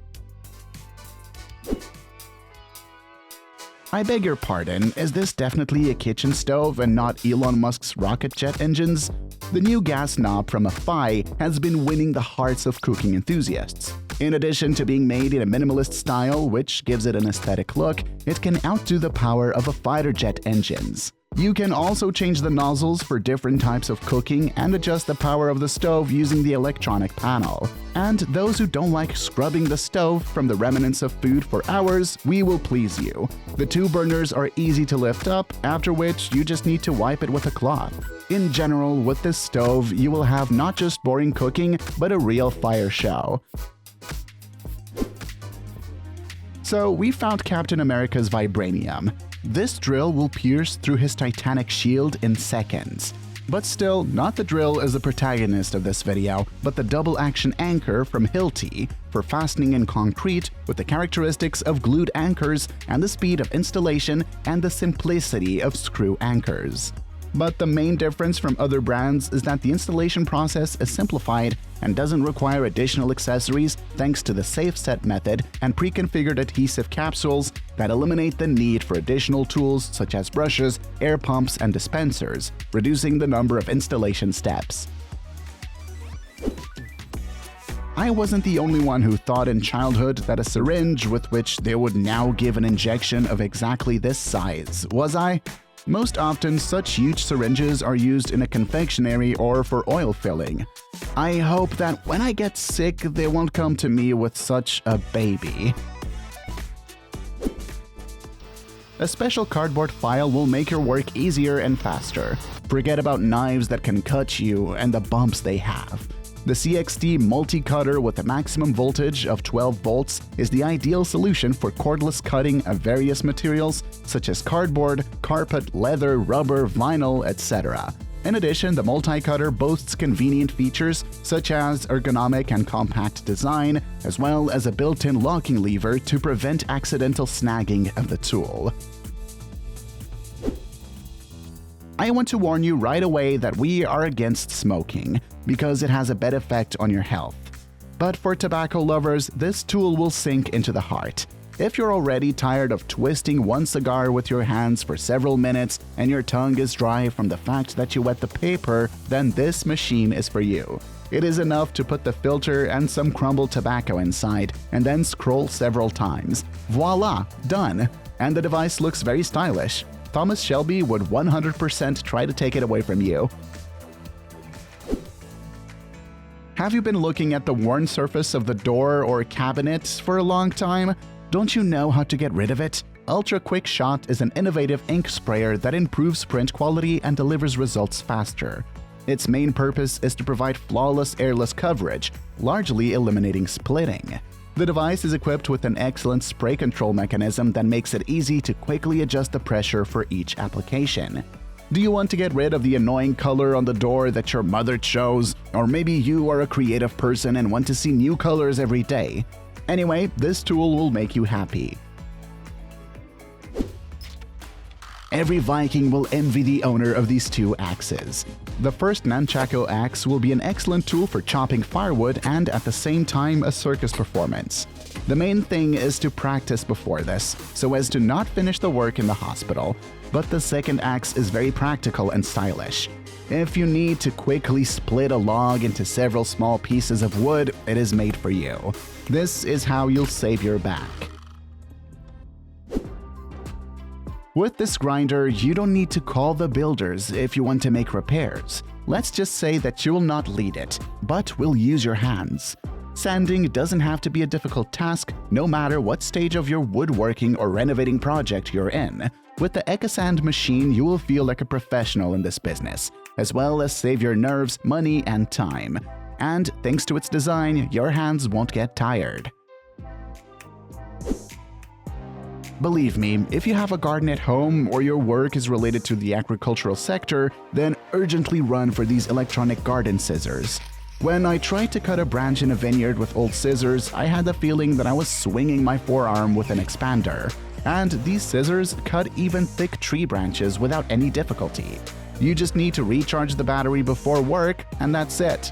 I beg your pardon, is this definitely a kitchen stove and not Elon Musk's rocket jet engines? The new gas knob from Afai has been winning the hearts of cooking enthusiasts. In addition to being made in a minimalist style, which gives it an aesthetic look, it can outdo the power of a fighter jet engines. You can also change the nozzles for different types of cooking and adjust the power of the stove using the electronic panel. And those who don't like scrubbing the stove from the remnants of food for hours, we will please you. The two burners are easy to lift up, after which you just need to wipe it with a cloth. In general, with this stove, you will have not just boring cooking, but a real fire show. So we found Captain America's vibranium. This drill will pierce through his titanic shield in seconds. But still, not the drill is the protagonist of this video, but the double-action anchor from Hilti for fastening in concrete with the characteristics of glued anchors and the speed of installation and the simplicity of screw anchors. But the main difference from other brands is that the installation process is simplified and doesn't require additional accessories thanks to the safe set method and pre-configured adhesive capsules that eliminate the need for additional tools such as brushes, air pumps, and dispensers, reducing the number of installation steps. I wasn't the only one who thought in childhood that a syringe with which they would now give an injection of exactly this size, was I? Most often, such huge syringes are used in a confectionery or for oil filling. I hope that when I get sick, they won't come to me with such a baby. A special cardboard file will make your work easier and faster. Forget about knives that can cut you and the bumps they have. The CXT multi-cutter with a maximum voltage of 12 volts is the ideal solution for cordless cutting of various materials such as cardboard, carpet, leather, rubber, vinyl, etc. In addition, the multi-cutter boasts convenient features such as ergonomic and compact design, as well as a built-in locking lever to prevent accidental snagging of the tool. I want to warn you right away that we are against smoking, because it has a bad effect on your health. But for tobacco lovers, this tool will sink into the heart. If you're already tired of twisting one cigar with your hands for several minutes and your tongue is dry from the fact that you wet the paper, then this machine is for you. It is enough to put the filter and some crumbled tobacco inside, and then scroll several times. Voila! Done! And the device looks very stylish. Thomas Shelby would 100% try to take it away from you. Have you been looking at the worn surface of the door or cabinet for a long time? Don't you know how to get rid of it? Ultra Quick Shot is an innovative ink sprayer that improves print quality and delivers results faster. Its main purpose is to provide flawless airless coverage, largely eliminating splitting. The device is equipped with an excellent spray control mechanism that makes it easy to quickly adjust the pressure for each application. Do you want to get rid of the annoying color on the door that your mother chose? Or maybe you are a creative person and want to see new colors every day. Anyway, this tool will make you happy. Every Viking will envy the owner of these two axes. The first Nunchaku axe will be an excellent tool for chopping firewood and at the same time a circus performance. The main thing is to practice before this, so as to not finish the work in the hospital, but the second axe is very practical and stylish. If you need to quickly split a log into several small pieces of wood, it is made for you. This is how you'll save your back. With this grinder, you don't need to call the builders if you want to make repairs. Let's just say that you will not lead it, but will use your hands. Sanding doesn't have to be a difficult task, no matter what stage of your woodworking or renovating project you're in. With the EcoSand machine, you will feel like a professional in this business, as well as save your nerves, money, and time. And thanks to its design, your hands won't get tired. Believe me, if you have a garden at home or your work is related to the agricultural sector, then urgently run for these electronic garden scissors. When I tried to cut a branch in a vineyard with old scissors, I had the feeling that I was swinging my forearm with an expander. And these scissors cut even thick tree branches without any difficulty. You just need to recharge the battery before work, and that's it.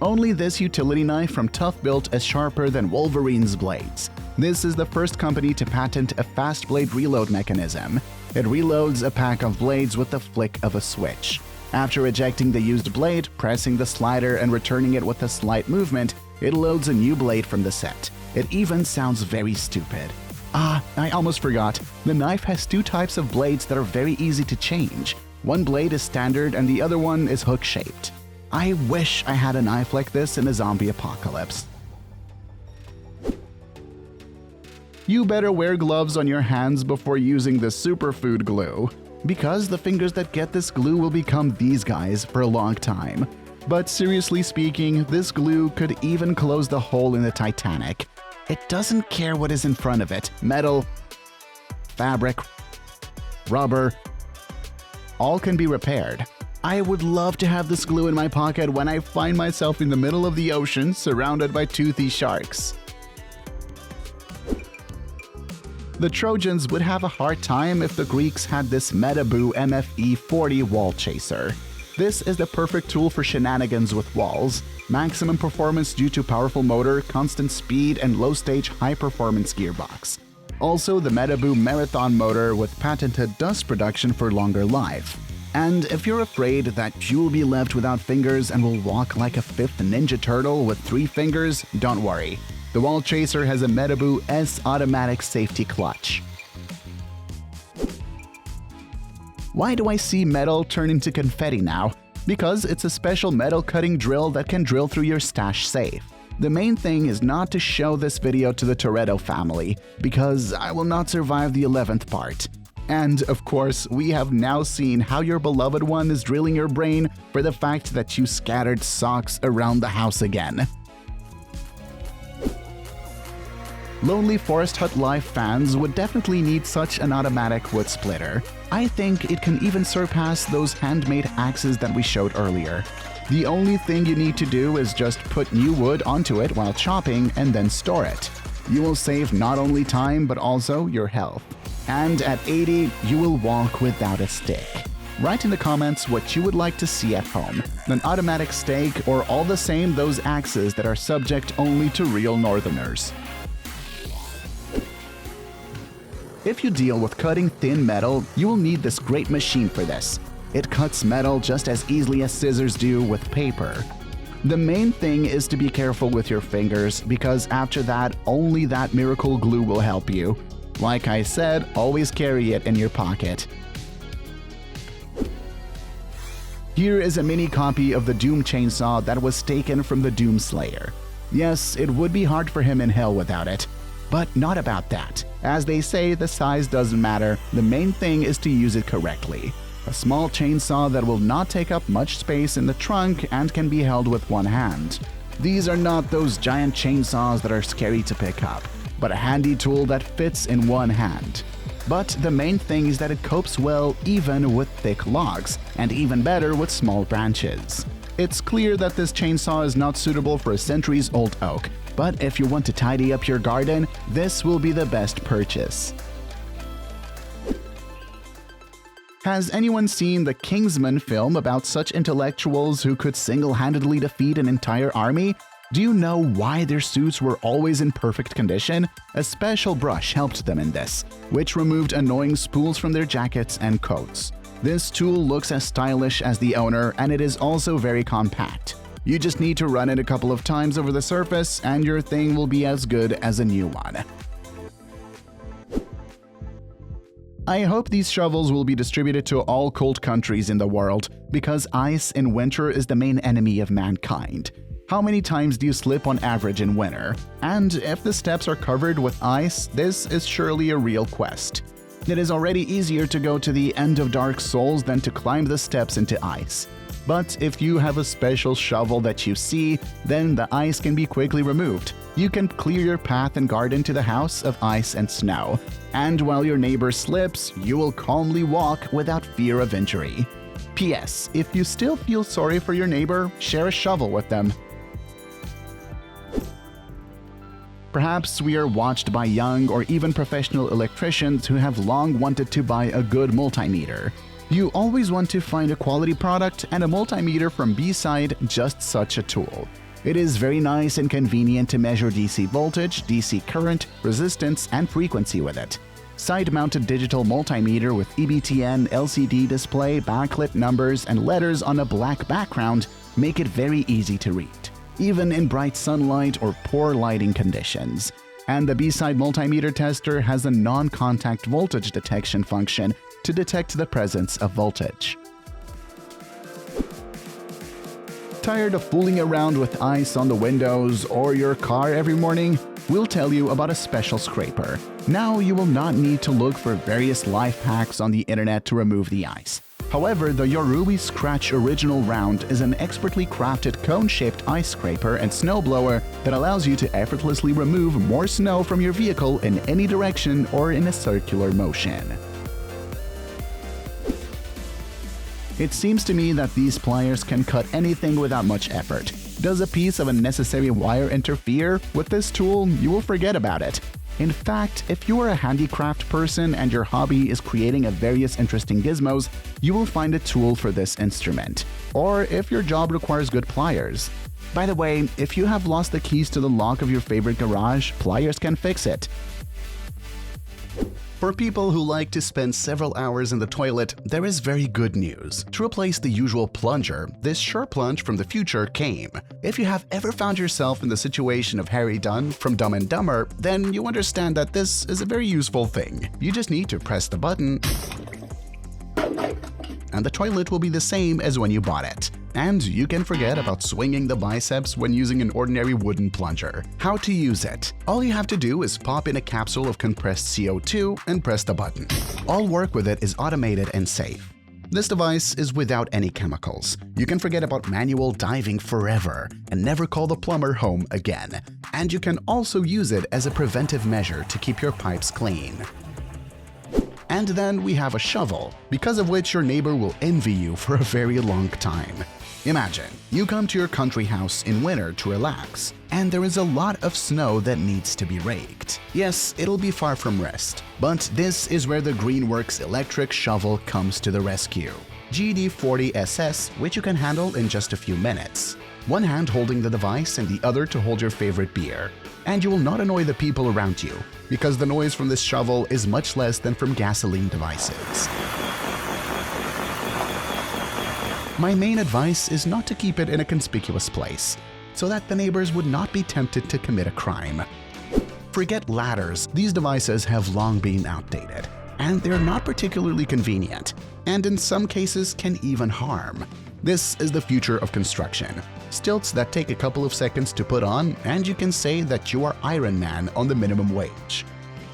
Only this utility knife from Tough Built is sharper than Wolverine's blades. This is the first company to patent a fast blade reload mechanism. It reloads a pack of blades with the flick of a switch. After ejecting the used blade, pressing the slider and returning it with a slight movement, it loads a new blade from the set. It even sounds very stupid. I almost forgot. The knife has two types of blades that are very easy to change. One blade is standard and the other one is hook-shaped. I wish I had a knife like this in a zombie apocalypse. You better wear gloves on your hands before using the superfood glue, because the fingers that get this glue will become these guys for a long time. But seriously speaking, this glue could even close the hole in the Titanic. It doesn't care what is in front of it. Metal, fabric, rubber, all can be repaired. I would love to have this glue in my pocket when I find myself in the middle of the ocean surrounded by toothy sharks. The Trojans would have a hard time if the Greeks had this Metaboo MFE40 wall chaser. This is the perfect tool for shenanigans with walls. Maximum performance due to powerful motor, constant speed, and low-stage high-performance gearbox. Also, the Metaboo Marathon motor with patented dust production for longer life. And if you're afraid that you'll be left without fingers and will walk like a fifth Ninja Turtle with 3 fingers, don't worry. The wall chaser has a Metaboo S automatic safety clutch. Why do I see metal turn into confetti now? Because it's a special metal cutting drill that can drill through your stash safe. The main thing is not to show this video to the Toretto family, because I will not survive the 11th part. And, of course, we have now seen how your beloved one is drilling your brain for the fact that you scattered socks around the house again. Lonely Forest Hut Live fans would definitely need such an automatic wood splitter. I think it can even surpass those handmade axes that we showed earlier. The only thing you need to do is just put new wood onto it while chopping and then store it. You will save not only time but also your health. And at 80, you will walk without a stick. Write in the comments what you would like to see at home, an automatic stake or all the same those axes that are subject only to real northerners. If you deal with cutting thin metal, you will need this great machine for this. It cuts metal just as easily as scissors do with paper. The main thing is to be careful with your fingers, because after that, only that miracle glue will help you. Like I said, always carry it in your pocket. Here is a mini copy of the Doom chainsaw that was taken from the Doom Slayer. Yes, it would be hard for him in hell without it. But not about that. As they say, the size doesn't matter. The main thing is to use it correctly. A small chainsaw that will not take up much space in the trunk and can be held with one hand. These are not those giant chainsaws that are scary to pick up, but a handy tool that fits in one hand. But the main thing is that it copes well even with thick logs, and even better with small branches. It's clear that this chainsaw is not suitable for a centuries-old oak, but if you want to tidy up your garden, this will be the best purchase. Has anyone seen the Kingsman film about such intellectuals who could single-handedly defeat an entire army? Do you know why their suits were always in perfect condition? A special brush helped them in this, which removed annoying spools from their jackets and coats. This tool looks as stylish as the owner, and it is also very compact. You just need to run it a couple of times over the surface and your thing will be as good as a new one. I hope these shovels will be distributed to all cold countries in the world, because ice in winter is the main enemy of mankind. How many times do you slip on average in winter? And if the steps are covered with ice, this is surely a real quest. It is already easier to go to the end of Dark Souls than to climb the steps into ice. But if you have a special shovel that you see, then the ice can be quickly removed. You can clear your path and garden to the house of ice and snow. And while your neighbor slips, you will calmly walk without fear of injury. P.S. If you still feel sorry for your neighbor, share a shovel with them. Perhaps we are watched by young or even professional electricians who have long wanted to buy a good multimeter. You always want to find a quality product, and a multimeter from B-Side just such a tool. It is very nice and convenient to measure DC voltage, DC current, resistance, and frequency with it. Side-mounted digital multimeter with EBTN, LCD display, backlit numbers, and letters on a black background make it very easy to read, even in bright sunlight or poor lighting conditions. And the B-Side multimeter tester has a non-contact voltage detection function to detect the presence of voltage. Tired of fooling around with ice on the windows or your car every morning? We'll tell you about a special scraper. Now you will not need to look for various life hacks on the internet to remove the ice. However, the Yorubi Scratch Original Round is an expertly crafted cone-shaped ice scraper and snowblower that allows you to effortlessly remove more snow from your vehicle in any direction or in a circular motion. It seems to me that these pliers can cut anything without much effort. Does a piece of unnecessary wire interfere? With this tool, you will forget about it. In fact, if you are a handicraft person and your hobby is creating various interesting gizmos, you will find a tool for this instrument. Or if your job requires good pliers. By the way, if you have lost the keys to the lock of your favorite garage, pliers can fix it. For people who like to spend several hours in the toilet, there is very good news. To replace the usual plunger, this sure plunge from the future came. If you have ever found yourself in the situation of Harry Dunn from Dumb and Dumber, then you understand that this is a very useful thing. You just need to press the button, and the toilet will be the same as when you bought it. And you can forget about swinging the biceps when using an ordinary wooden plunger. How to use it? All you have to do is pop in a capsule of compressed CO2 and press the button. All work with it is automated and safe. This device is without any chemicals. You can forget about manual diving forever and never call the plumber home again. And you can also use it as a preventive measure to keep your pipes clean. And then we have a shovel, because of which your neighbor will envy you for a very long time. Imagine, you come to your country house in winter to relax, and there is a lot of snow that needs to be raked. Yes, it'll be far from rest, but this is where the Greenworks electric shovel comes to the rescue. GD40SS, which you can handle in just a few minutes. One hand holding the device and the other to hold your favorite beer. And you will not annoy the people around you, because the noise from this shovel is much less than from gasoline devices. My main advice is not to keep it in a conspicuous place, so that the neighbors would not be tempted to commit a crime. Forget ladders, these devices have long been outdated, and they're not particularly convenient, and in some cases can even harm. This is the future of construction. Stilts that take a couple of seconds to put on, and you can say that you are Iron Man on the minimum wage.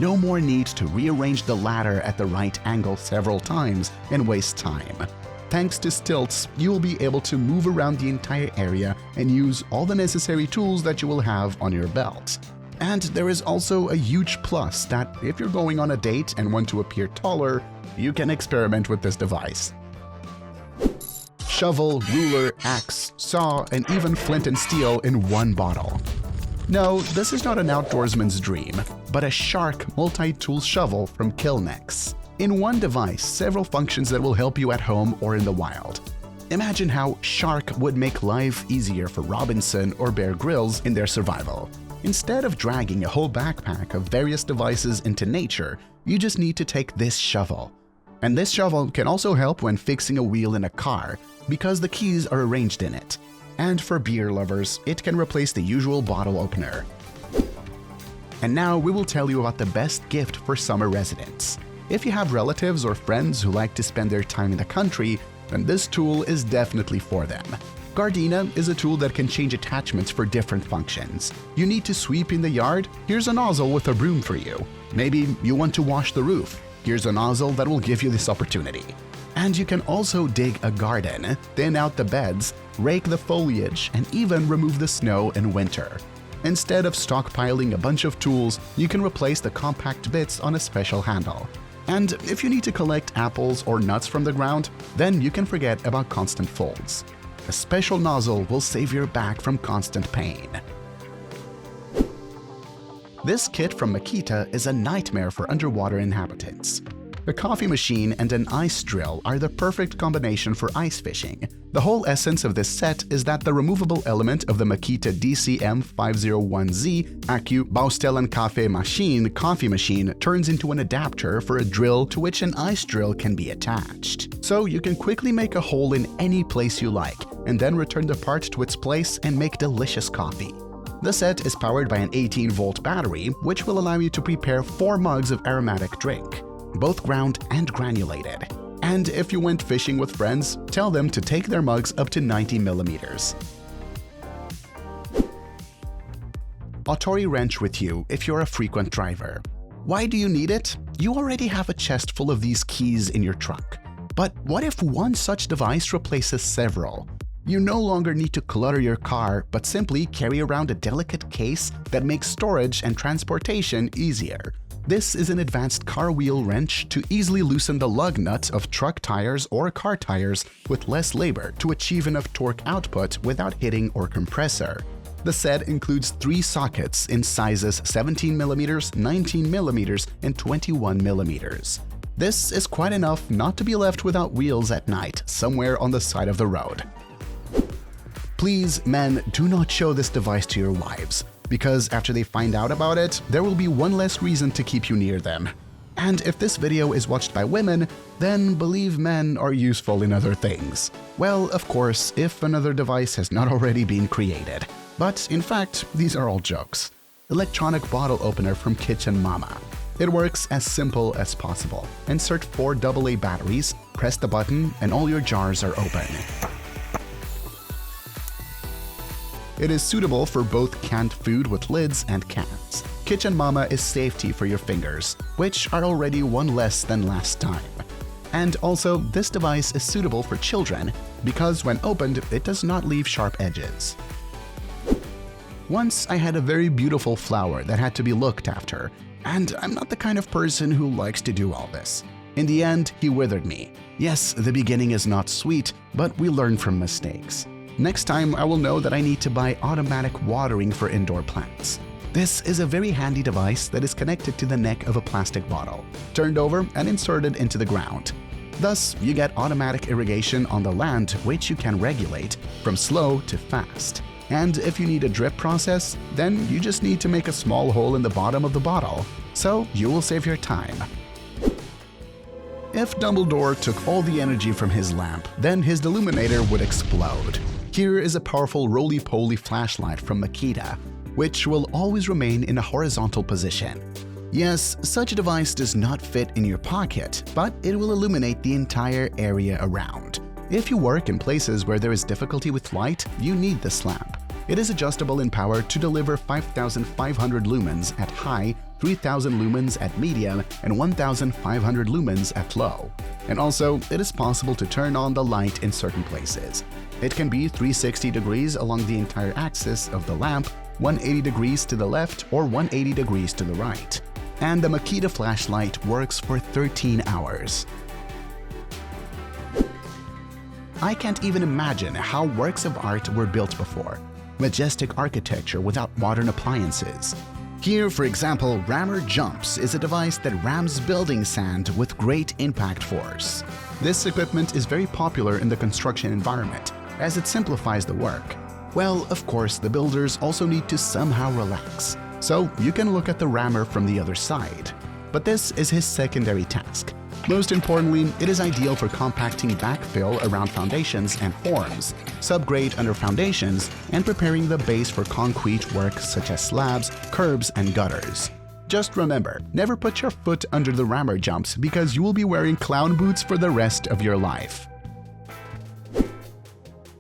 No more need to rearrange the ladder at the right angle several times and waste time. Thanks to stilts, you will be able to move around the entire area and use all the necessary tools that you will have on your belt. And there is also a huge plus that if you're going on a date and want to appear taller, you can experiment with this device. Shovel, ruler, axe, saw, and even flint and steel in one bottle. No, this is not an outdoorsman's dream, but a Shark multi-tool shovel from Kilnex. In one device, several functions that will help you at home or in the wild. Imagine how Shark would make life easier for Robinson or Bear Grylls in their survival. Instead of dragging a whole backpack of various devices into nature, you just need to take this shovel. And this shovel can also help when fixing a wheel in a car, because the keys are arranged in it. And for beer lovers, it can replace the usual bottle opener. And now we will tell you about the best gift for summer residents. If you have relatives or friends who like to spend their time in the country, then this tool is definitely for them. Gardena is a tool that can change attachments for different functions. You need to sweep in the yard? Here's a nozzle with a broom for you. Maybe you want to wash the roof? Here's a nozzle that will give you this opportunity. And you can also dig a garden, thin out the beds, rake the foliage, and even remove the snow in winter. Instead of stockpiling a bunch of tools, you can replace the compact bits on a special handle. And if you need to collect apples or nuts from the ground, then you can forget about constant folds. A special nozzle will save your back from constant pain. This kit from Makita is a nightmare for underwater inhabitants. A coffee machine and an ice drill are the perfect combination for ice fishing. The whole essence of this set is that the removable element of the Makita DCM501Z Accu Baustellen Kaffee Machine coffee machine turns into an adapter for a drill to which an ice drill can be attached. So you can quickly make a hole in any place you like, and then return the part to its place and make delicious coffee. The set is powered by an 18-volt battery, which will allow you to prepare 4 mugs of aromatic drink, both ground and granulated. And if you went fishing with friends, tell them to take their mugs up to 90 millimeters. Otori wrench with you if you're a frequent driver. Why do you need it? You already have a chest full of these keys in your trunk. But what if one such device replaces several? You no longer need to clutter your car, but simply carry around a delicate case that makes storage and transportation easier. This is an advanced car wheel wrench to easily loosen the lug nut of truck tires or car tires with less labor to achieve enough torque output without hitting or compressor. The set includes 3 sockets in sizes 17mm, 19mm, and 21mm. This is quite enough not to be left without wheels at night somewhere on the side of the road. Please, men, do not show this device to your wives, because after they find out about it, there will be one less reason to keep you near them. And if this video is watched by women, then believe men are useful in other things. Well, of course, if another device has not already been created. But in fact, these are all jokes. Electronic bottle opener from Kitchen Mama. It works as simple as possible. Insert 4 AA batteries, press the button, and all your jars are open. It is suitable for both canned food with lids and cans. Kitchen Mama is safety for your fingers, which are already one less than last time. And also, this device is suitable for children because when opened, it does not leave sharp edges. Once I had a very beautiful flower that had to be looked after, and I'm not the kind of person who likes to do all this. In the end, he withered me. Yes, the beginning is not sweet, but we learn from mistakes. Next time, I will know that I need to buy automatic watering for indoor plants. This is a very handy device that is connected to the neck of a plastic bottle, turned over and inserted into the ground. Thus, you get automatic irrigation on the land, which you can regulate from slow to fast. And if you need a drip process, then you just need to make a small hole in the bottom of the bottle, so you will save your time. If Dumbledore took all the energy from his lamp, then his illuminator would explode. Here is a powerful roly-poly flashlight from Makita, which will always remain in a horizontal position. Yes, such a device does not fit in your pocket, but it will illuminate the entire area around. If you work in places where there is difficulty with light, you need this lamp. It is adjustable in power to deliver 5,500 lumens at high, 3,000 lumens at medium, and 1,500 lumens at low. And also, it is possible to turn on the light in certain places. It can be 360 degrees along the entire axis of the lamp, 180 degrees to the left, or 180 degrees to the right. And the Makita flashlight works for 13 hours. I can't even imagine how works of art were built before. Majestic architecture without modern appliances. Here, for example, Rammer Jumps is a device that rams building sand with great impact force. This equipment is very popular in the construction environment, as it simplifies the work. Well, of course, the builders also need to somehow relax, so you can look at the rammer from the other side. But this is his secondary task. Most importantly, it is ideal for compacting backfill around foundations and forms, subgrade under foundations, and preparing the base for concrete work such as slabs, curbs, and gutters. Just remember, never put your foot under the rammer jumps because you will be wearing clown boots for the rest of your life.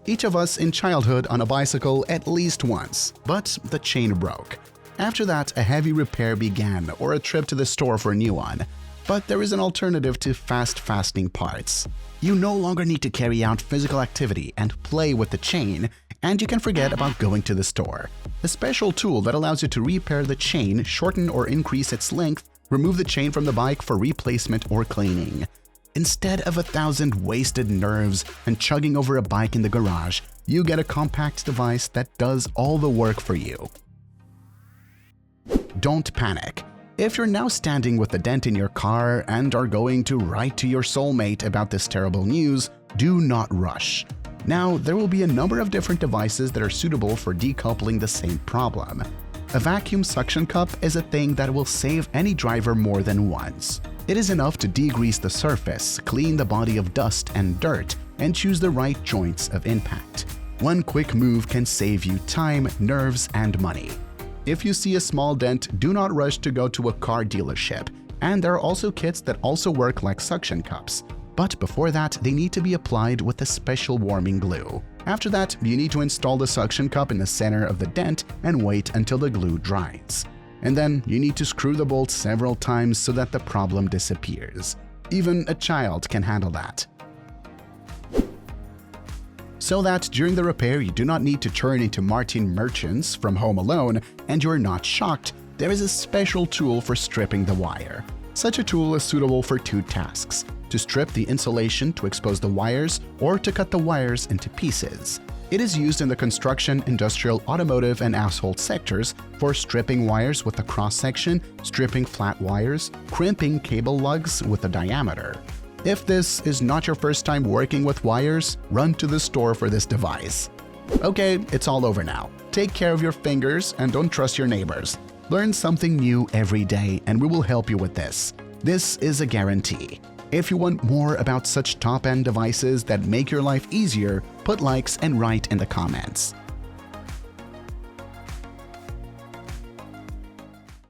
Each of us in childhood on a bicycle at least once, but the chain broke. After that, a heavy repair began or a trip to the store for a new one. But there is an alternative to fast fastening parts. You no longer need to carry out physical activity and play with the chain, and you can forget about going to the store. A special tool that allows you to repair the chain, shorten or increase its length, remove the chain from the bike for replacement or cleaning. Instead of 1,000 wasted nerves and chugging over a bike in the garage, you get a compact device that does all the work for you. Don't panic. If you're now standing with a dent in your car and are going to write to your soulmate about this terrible news, do not rush. Now, there will be a number of different devices that are suitable for decoupling the same problem. A vacuum suction cup is a thing that will save any driver more than once. It is enough to degrease the surface, clean the body of dust and dirt, and choose the right joints of impact. One quick move can save you time, nerves, and money. If you see a small dent, do not rush to go to a car dealership. And there are also kits that also work like suction cups. But before that, they need to be applied with a special warming glue. After that, you need to install the suction cup in the center of the dent and wait until the glue dries. And then you need to screw the bolt several times so that the problem disappears. Even a child can handle that. So that during the repair you do not need to turn into Martin Merchants from Home Alone and you're not shocked, there is a special tool for stripping the wire. Such a tool is suitable for two tasks: to strip the insulation to expose the wires or to cut the wires into pieces. It is used in the construction, industrial, automotive, and household sectors for stripping wires with a cross-section, stripping flat wires, crimping cable lugs with a diameter. If this is not your first time working with wires, run to the store for this device. Okay, it's all over now. Take care of your fingers and don't trust your neighbors. Learn something new every day and we will help you with this. This is a guarantee. If you want more about such top-end devices that make your life easier, put likes and write in the comments.